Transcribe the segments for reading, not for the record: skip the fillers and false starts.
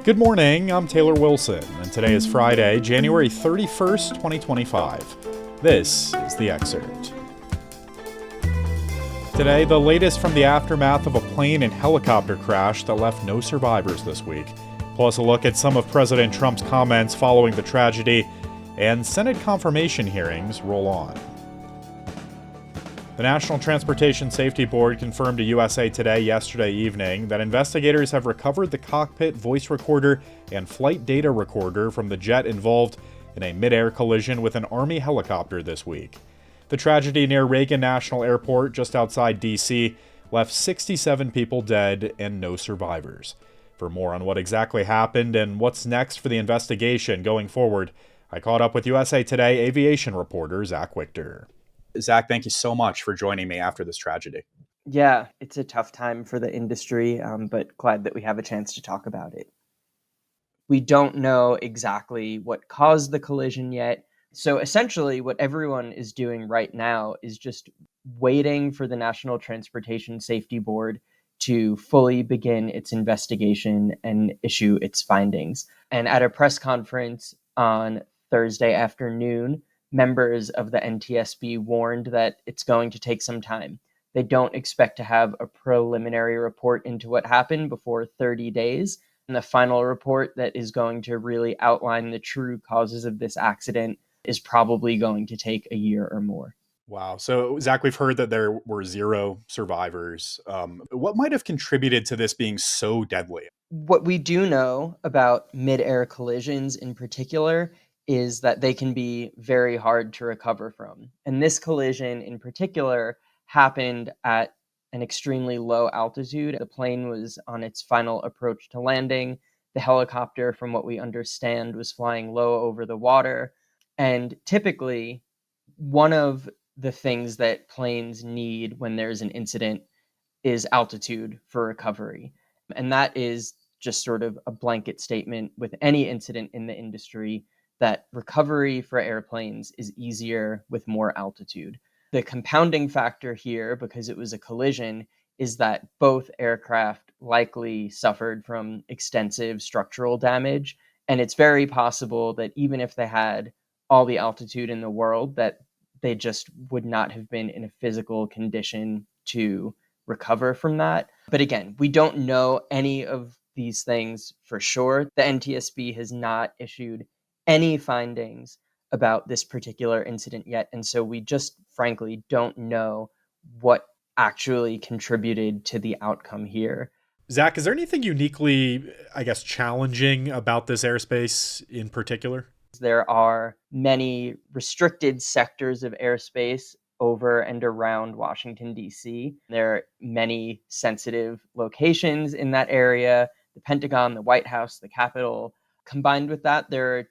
Good morning, I'm Taylor Wilson, and today is Friday, January 31st, 2025. This is The Excerpt. Today, the latest from the aftermath of a plane and helicopter crash that left no survivors this week. Plus, a look at some of President Trump's comments following the tragedy, and Senate confirmation hearings roll on. The National Transportation Safety Board confirmed to USA Today yesterday evening that investigators have recovered the cockpit voice recorder and flight data recorder from the jet involved in a mid-air collision with an Army helicopter this week. The tragedy near Reagan National Airport, just outside D.C., left 67 people dead and no survivors. For more on what exactly happened and what's next for the investigation going forward, I caught up with USA Today aviation reporter Zach Wichter. Zach, thank you so much for joining me after this tragedy. Yeah, it's a tough time for the industry, but glad that we have a chance to talk about it. We don't know exactly what caused the collision yet. So essentially, what everyone is doing right now is just waiting for the National Transportation Safety Board to fully begin its investigation and issue its findings. And at a press conference on Thursday afternoon, members of the NTSB warned that it's going to take some time. They don't expect to have a preliminary report into what happened before 30 days. And the final report that is going to really outline the true causes of this accident is probably going to take a year or more. Wow. So, Zach, we've heard that there were zero survivors. What might have contributed to this being so deadly? What we do know about mid-air collisions in particular is that they can be very hard to recover from. And this collision in particular happened at an extremely low altitude. The plane was on its final approach to landing. The helicopter, from what we understand, was flying low over the water. And typically, one of the things that planes need when there's an incident is altitude for recovery. And that is just sort of a blanket statement with any incident in the industry that recovery for airplanes is easier with more altitude. The compounding factor here, because it was a collision, is that both aircraft likely suffered from extensive structural damage. And it's very possible that even if they had all the altitude in the world, that they just would not have been in a physical condition to recover from that. But again, we don't know any of these things for sure. The NTSB has not issued any findings about this particular incident yet. And so we just frankly don't know what actually contributed to the outcome here. Zach, is there anything uniquely, challenging about this airspace in particular? There are many restricted sectors of airspace over and around Washington, D.C. There are many sensitive locations in that area, the Pentagon, the White House, the Capitol. Combined with that, there are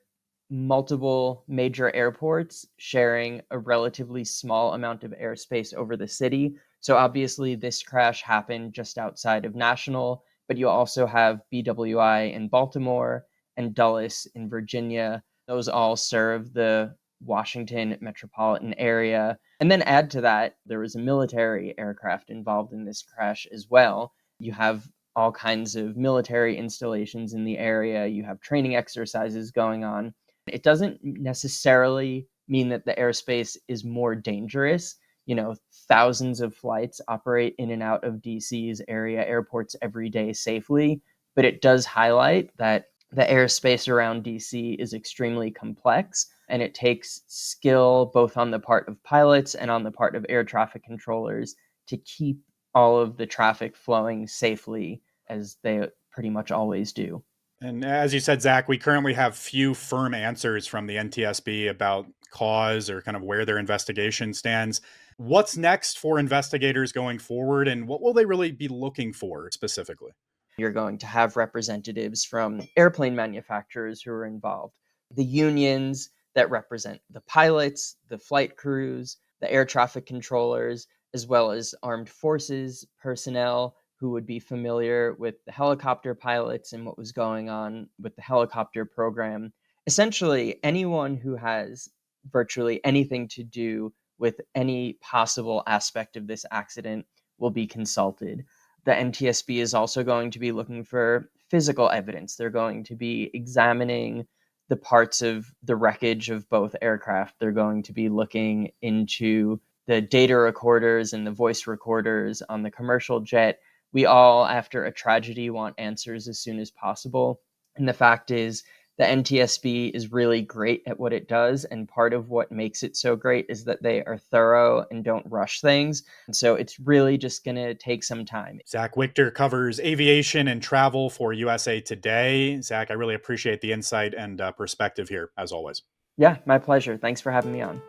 multiple major airports sharing a relatively small amount of airspace over the city. So obviously this crash happened just outside of National, but you also have BWI in Baltimore and Dulles in Virginia. Those all serve the Washington metropolitan area. And then add to that, there was a military aircraft involved in this crash as well. You have all kinds of military installations in the area. You have training exercises going on. It doesn't necessarily mean that the airspace is more dangerous. You know, thousands of flights operate in and out of DC's area airports every day safely, but it does highlight that the airspace around DC is extremely complex, and it takes skill both on the part of pilots and on the part of air traffic controllers to keep all of the traffic flowing safely, as they pretty much always do. And as you said, Zach, we currently have few firm answers from the NTSB about cause or kind of where their investigation stands. What's next for investigators going forward, and what will they really be looking for specifically? You're going to have representatives from airplane manufacturers who are involved, the unions that represent the pilots, the flight crews, the air traffic controllers, as well as armed forces personnel who would be familiar with the helicopter pilots and what was going on with the helicopter program. Essentially, anyone who has virtually anything to do with any possible aspect of this accident will be consulted. The NTSB is also going to be looking for physical evidence. They're going to be examining the parts of the wreckage of both aircraft. They're going to be looking into the data recorders and the voice recorders on the commercial jet. We all, after a tragedy, want answers as soon as possible. And the fact is, the NTSB is really great at what it does. And part of what makes it so great is that they are thorough and don't rush things. And so it's really just going to take some time. Zach Wichter covers aviation and travel for USA Today. Zach, I really appreciate the insight and perspective here, as always. Yeah, my pleasure. Thanks for having me on.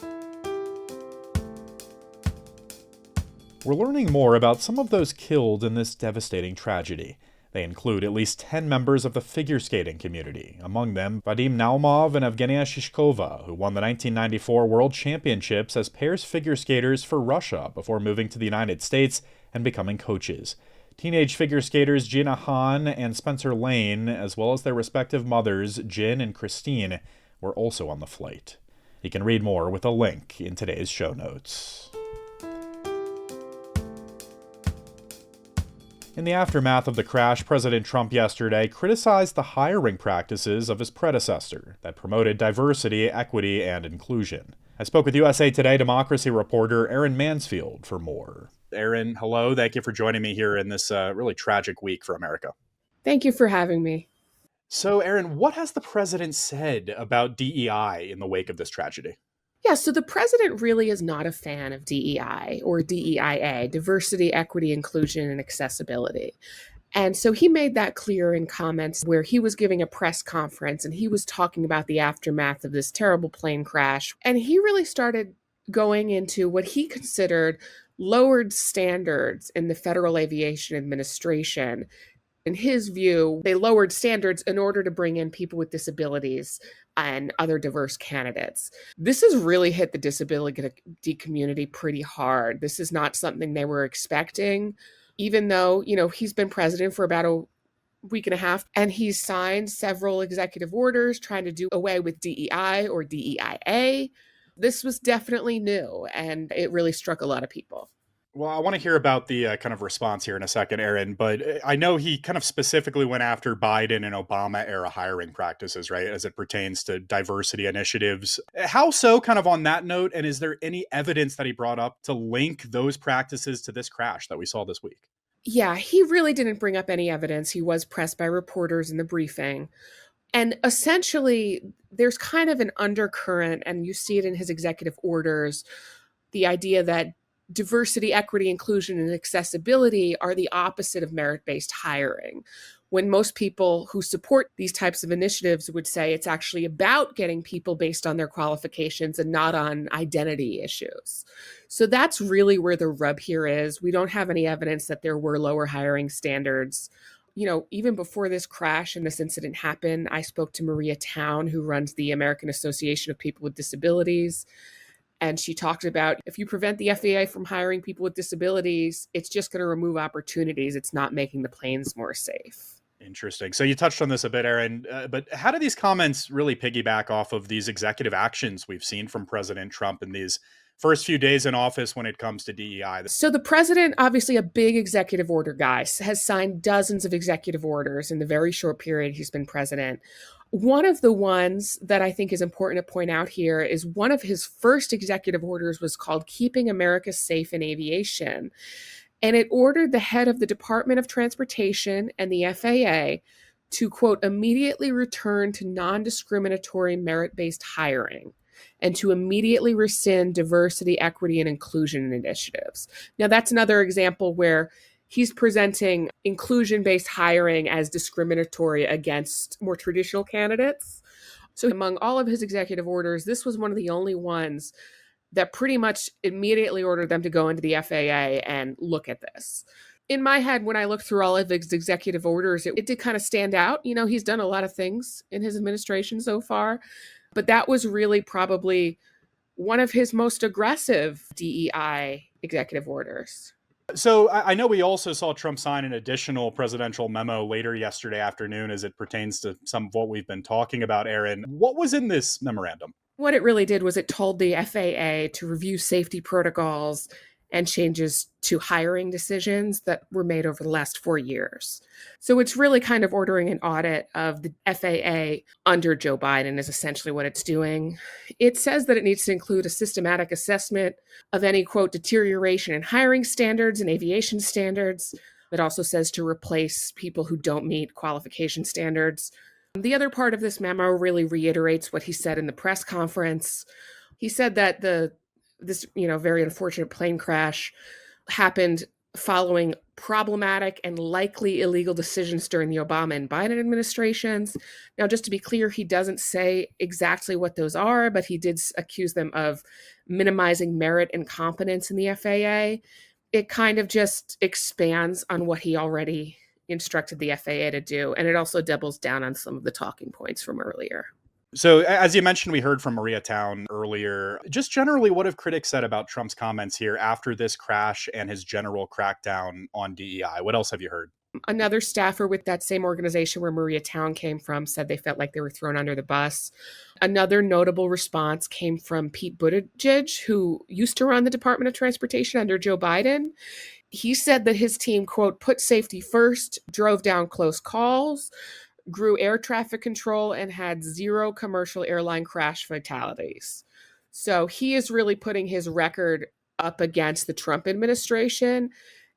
We're learning more about some of those killed in this devastating tragedy. They include at least 10 members of the figure skating community, among them Vadim Naumov and Evgenia Shishkova, who won the 1994 World Championships as pairs figure skaters for Russia before moving to the United States and becoming coaches. Teenage figure skaters Gina Han and Spencer Lane, as well as their respective mothers, Jin and Christine, were also on the flight. You can read more with a link in today's show notes. In the aftermath of the crash, President Trump yesterday criticized the hiring practices of his predecessor that promoted diversity, equity, and inclusion. I spoke with USA Today democracy reporter Aaron Mansfield for more. Aaron, hello. Thank you for joining me here in this really tragic week for America. Thank you for having me. So, Aaron, what has the president said about DEI in the wake of this tragedy? Yeah, so the president really is not a fan of DEI or DEIA, diversity, equity, inclusion, and accessibility. And so he made that clear in comments where he was giving a press conference and he was talking about the aftermath of this terrible plane crash. And he really started going into what he considered lowered standards in the Federal Aviation Administration. In his view, they lowered standards in order to bring in people with disabilities and other diverse candidates. This has really hit the disability community pretty hard. This is not something they were expecting, even though, he's been president for about a week and a half, and he's signed several executive orders trying to do away with DEI or DEIA. This was definitely new, and it really struck a lot of people. Well, I want to hear about the kind of response here in a second, Aaron, but I know he kind of specifically went after Biden and Obama era hiring practices, right, as it pertains to diversity initiatives. How so, kind of on that note, and is there any evidence that he brought up to link those practices to this crash that we saw this week? Yeah, he really didn't bring up any evidence. He was pressed by reporters in the briefing. And essentially, there's kind of an undercurrent, and you see it in his executive orders, the idea that diversity, equity, inclusion, and accessibility are the opposite of merit-based hiring. When most people who support these types of initiatives would say it's actually about getting people based on their qualifications and not on identity issues. So that's really where the rub here is. We don't have any evidence that there were lower hiring standards. Even before this crash and this incident happened, I spoke to Maria Town, who runs the American Association of People with Disabilities. And she talked about if you prevent the FAA from hiring people with disabilities, it's just going to remove opportunities. It's not making the planes more safe. Interesting. So you touched on this a bit, Aaron, but how do these comments really piggyback off of these executive actions we've seen from President Trump in these first few days in office when it comes to DEI? So the president, obviously a big executive order guy, has signed dozens of executive orders in the very short period he's been president. One of the ones that I think is important to point out here is one of his first executive orders was called Keeping America Safe in Aviation. And it ordered the head of the Department of Transportation and the FAA to, quote, immediately return to non-discriminatory merit-based hiring and to immediately rescind diversity, equity, and inclusion initiatives. Now, that's another example where he's presenting inclusion-based hiring as discriminatory against more traditional candidates. So among all of his executive orders, this was one of the only ones that pretty much immediately ordered them to go into the FAA and look at this. In my head, when I looked through all of his executive orders, it did kind of stand out. He's done a lot of things in his administration so far, but that was really probably one of his most aggressive DEI executive orders. So I know we also saw Trump sign an additional presidential memo later yesterday afternoon as it pertains to some of what we've been talking about, Aaron. What was in this memorandum? What it really did was it told the FAA to review safety protocols and changes to hiring decisions that were made over the last 4 years. So it's really kind of ordering an audit of the FAA under Joe Biden is essentially what it's doing. It says that it needs to include a systematic assessment of any, quote, deterioration in hiring standards and aviation standards. It also says to replace people who don't meet qualification standards. The other part of this memo really reiterates what he said in the press conference. He said that this very unfortunate plane crash happened following problematic and likely illegal decisions during the Obama and Biden administrations. Now, just to be clear, he doesn't say exactly what those are, but he did accuse them of minimizing merit and competence in the FAA. It kind of just expands on what he already instructed the FAA to do, and it also doubles down on some of the talking points from earlier. So, as you mentioned, we heard from Maria Town earlier. Just generally, what have critics said about Trump's comments here after this crash and his general crackdown on DEI? What else have you heard? Another staffer with that same organization where Maria Town came from said they felt like they were thrown under the bus. Another notable response came from Pete Buttigieg, who used to run the Department of Transportation under Joe Biden. He said that his team, quote, put safety first, drove down close calls, grew air traffic control, and had 0 commercial airline crash fatalities. So he is really putting his record up against the Trump administration.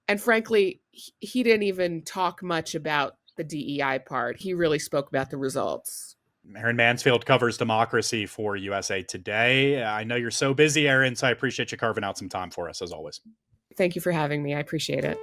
And frankly, he didn't even talk much about the DEI part. He really spoke about the results. Erin Mansfield covers democracy for USA Today. I know you're so busy, Erin, so I appreciate you carving out some time for us, as always. Thank you for having me. I appreciate it.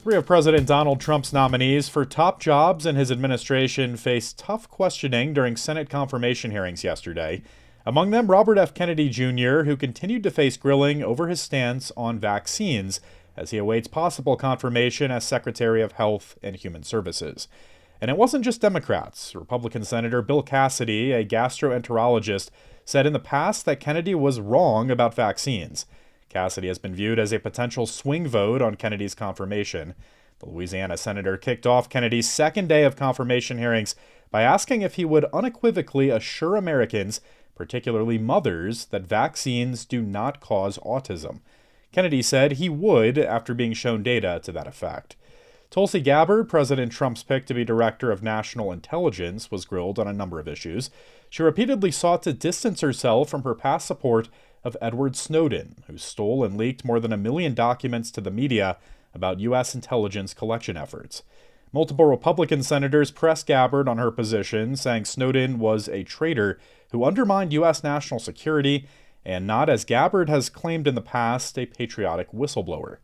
3 of President Donald Trump's nominees for top jobs in his administration faced tough questioning during Senate confirmation hearings yesterday. Among them, Robert F. Kennedy Jr., who continued to face grilling over his stance on vaccines as he awaits possible confirmation as Secretary of Health and Human Services. And it wasn't just Democrats. Republican Senator Bill Cassidy, a gastroenterologist, said in the past that Kennedy was wrong about vaccines. Cassidy has been viewed as a potential swing vote on Kennedy's confirmation. The Louisiana senator kicked off Kennedy's second day of confirmation hearings by asking if he would unequivocally assure Americans, particularly mothers, that vaccines do not cause autism. Kennedy said he would after being shown data to that effect. Tulsi Gabbard, President Trump's pick to be Director of National Intelligence, was grilled on a number of issues. She repeatedly sought to distance herself from her past support of Edward Snowden, who stole and leaked more than 1 million documents to the media about U.S. intelligence collection efforts. Multiple Republican senators pressed Gabbard on her position, saying Snowden was a traitor who undermined U.S. national security and not, as Gabbard has claimed in the past, a patriotic whistleblower.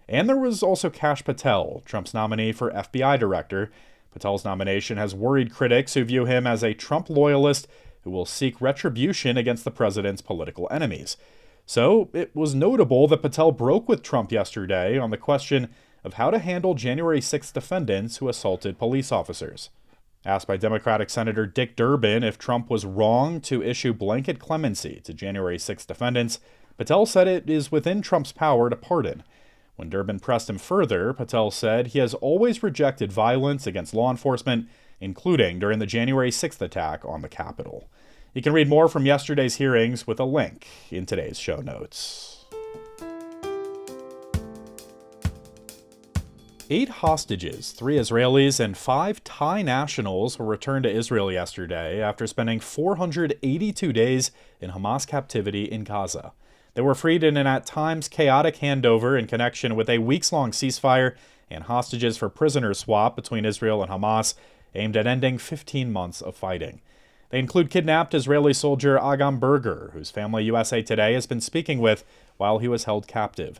And there was also Kash Patel, Trump's nominee for FBI director. Patel's nomination has worried critics who view him as a Trump loyalist who will seek retribution against the president's political enemies. So it was notable that Patel broke with Trump yesterday on the question of how to handle January 6th defendants who assaulted police officers. Asked by Democratic Senator Dick Durbin if Trump was wrong to issue blanket clemency to January 6th defendants, Patel said it is within Trump's power to pardon. When Durbin pressed him further, Patel said he has always rejected violence against law enforcement, including during the January 6th attack on the Capitol. You can read more from yesterday's hearings with a link in today's show notes. 8 hostages, 3 Israelis and 5 Thai nationals, were returned to Israel yesterday after spending 482 days in Hamas captivity in Gaza. They were freed in an at times chaotic handover in connection with a weeks-long ceasefire and hostages for prisoner swap between Israel and Hamas, aimed at ending 15 months of fighting. They include kidnapped Israeli soldier Agam Berger, whose family USA Today has been speaking with while he was held captive.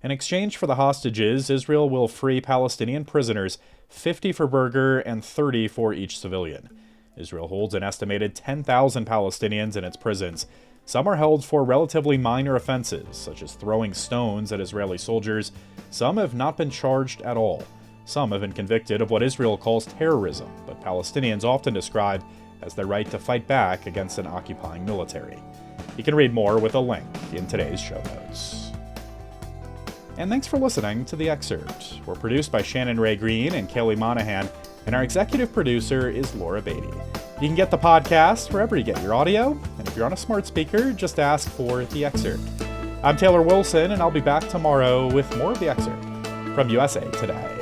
In exchange for the hostages, Israel will free Palestinian prisoners, 50 for Berger and 30 for each civilian. Israel holds an estimated 10,000 Palestinians in its prisons. Some are held for relatively minor offenses, such as throwing stones at Israeli soldiers. Some have not been charged at all. Some have been convicted of what Israel calls terrorism, but Palestinians often describe as their right to fight back against an occupying military. You can read more with a link in today's show notes. And thanks for listening to The Excerpt. We're produced by Shannon Ray Green and Kelly Monahan, and our executive producer is Laura Beatty. You can get the podcast wherever you get your audio, and if you're on a smart speaker, just ask for The Excerpt. I'm Taylor Wilson, and I'll be back tomorrow with more of The Excerpt from USA Today.